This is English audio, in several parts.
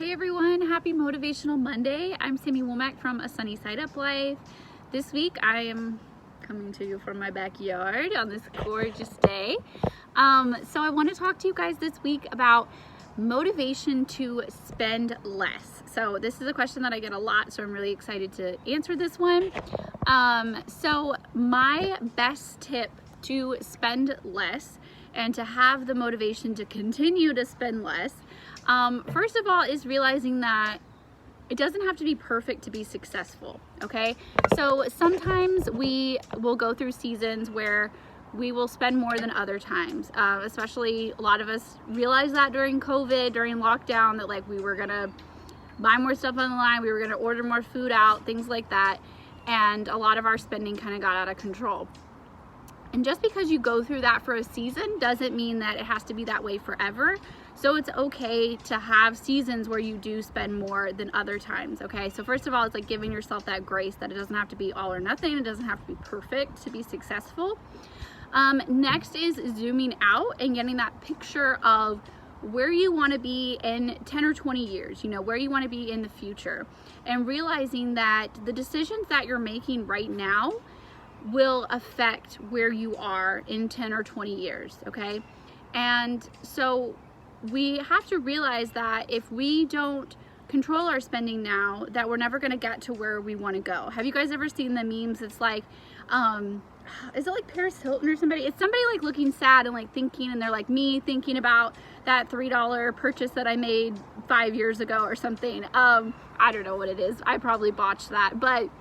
Hey everyone, happy Motivational Monday. I'm Sammy Womack from A Sunny Side Up Life. This week I am coming to you from my backyard on this gorgeous day. So I want to talk to you guys this week about motivation to spend less. So this is a question that I get a lot, so I'm really excited to answer this one. So my best tip to spend less and to have the motivation to continue to spend less, first of all, is realizing that it doesn't have to be perfect to be successful, okay? So sometimes we will go through seasons where we will spend more than other times, especially a lot of us realized that during COVID, during lockdown, that like we were gonna buy more stuff online, we were gonna order more food out, things like that, and a lot of our spending kind of got out of control. And just because you go through that for a season doesn't mean that it has to be that way forever. So it's okay to have seasons where you do spend more than other times, okay? So first of all, it's like giving yourself that grace that it doesn't have to be all or nothing. It doesn't have to be perfect to be successful. Next is zooming out and getting that picture of where you want to be in 10 or 20 years, where you want to be in the future, and realizing that the decisions that you're making right now will affect where you are in 10 or 20 years, okay? And so we have to realize that if we don't control our spending now, that we're never gonna get to where we wanna go. Have you guys ever seen the memes? It's like, is it like Paris Hilton or somebody? It's somebody like looking sad and like thinking, and they're like me thinking about that $3 purchase that I made 5 years ago or something. I don't know what it is. I probably botched that, but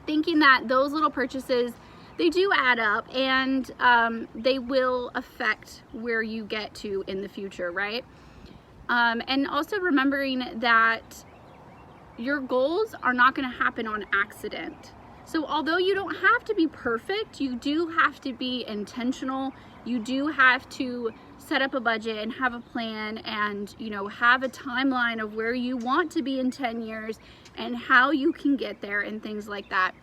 thinking that those little purchases, they do add up, and they will affect where you get to in the future, right? And also remembering that your goals are not going to happen on accident. So although you don't have to be perfect, you do have to be intentional. You do have to set up a budget and have a plan, and have a timeline of where you want to be in 10 years and how you can get there and things like that.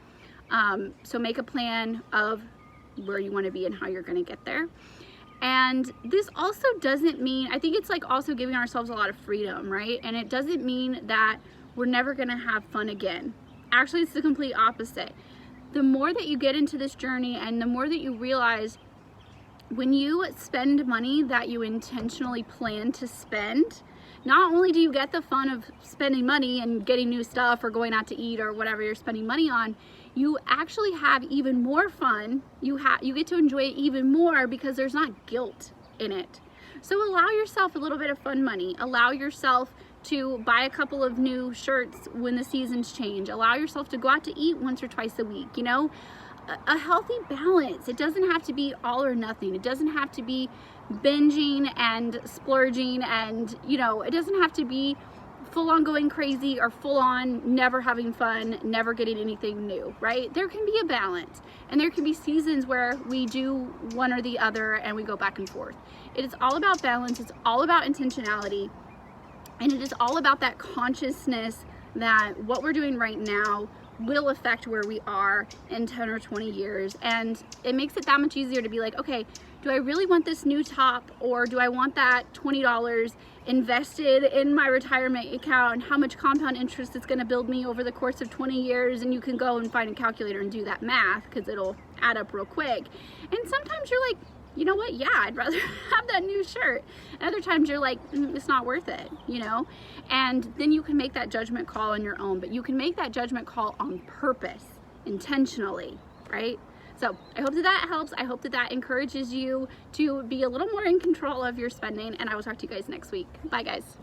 So make a plan of where you want to be and how you're going to get there. And this also doesn't mean, I think it's like also giving ourselves a lot of freedom, right? And it doesn't mean that we're never going to have fun again. Actually, it's the complete opposite. The more that you get into this journey and the more that you realize when you spend money that you intentionally plan to spend, not only do you get the fun of spending money and getting new stuff or going out to eat or whatever you're spending money on, you actually have even more fun. You get to enjoy it even more because there's not guilt in it. So allow yourself a little bit of fun money. Allow yourself to buy a couple of new shirts when the seasons change. Allow yourself to go out to eat once or twice a week, a healthy balance. It doesn't have to be all or nothing. It doesn't have to be binging and splurging, and it doesn't have to be full on going crazy or full on never having fun, never getting anything new, right? There can be a balance, and there can be seasons where we do one or the other and we go back and forth. It is all about balance. It's all about intentionality, and it is all about that consciousness that what we're doing right now will affect where we are in 10 or 20 years. And it makes it that much easier to be like, okay, do I really want this new top, or do I want that $20 invested in my retirement account, and how much compound interest it's going to build me over the course of 20 years? And you can go and find a calculator and do that math because it'll add up real quick. And sometimes you're like, you know what? Yeah, I'd rather have that new shirt. And other times you're like, it's not worth it, And then you can make that judgment call on your own, but you can make that judgment call on purpose, intentionally, right? So I hope that helps. I hope that encourages you to be a little more in control of your spending, and I will talk to you guys next week. Bye, guys.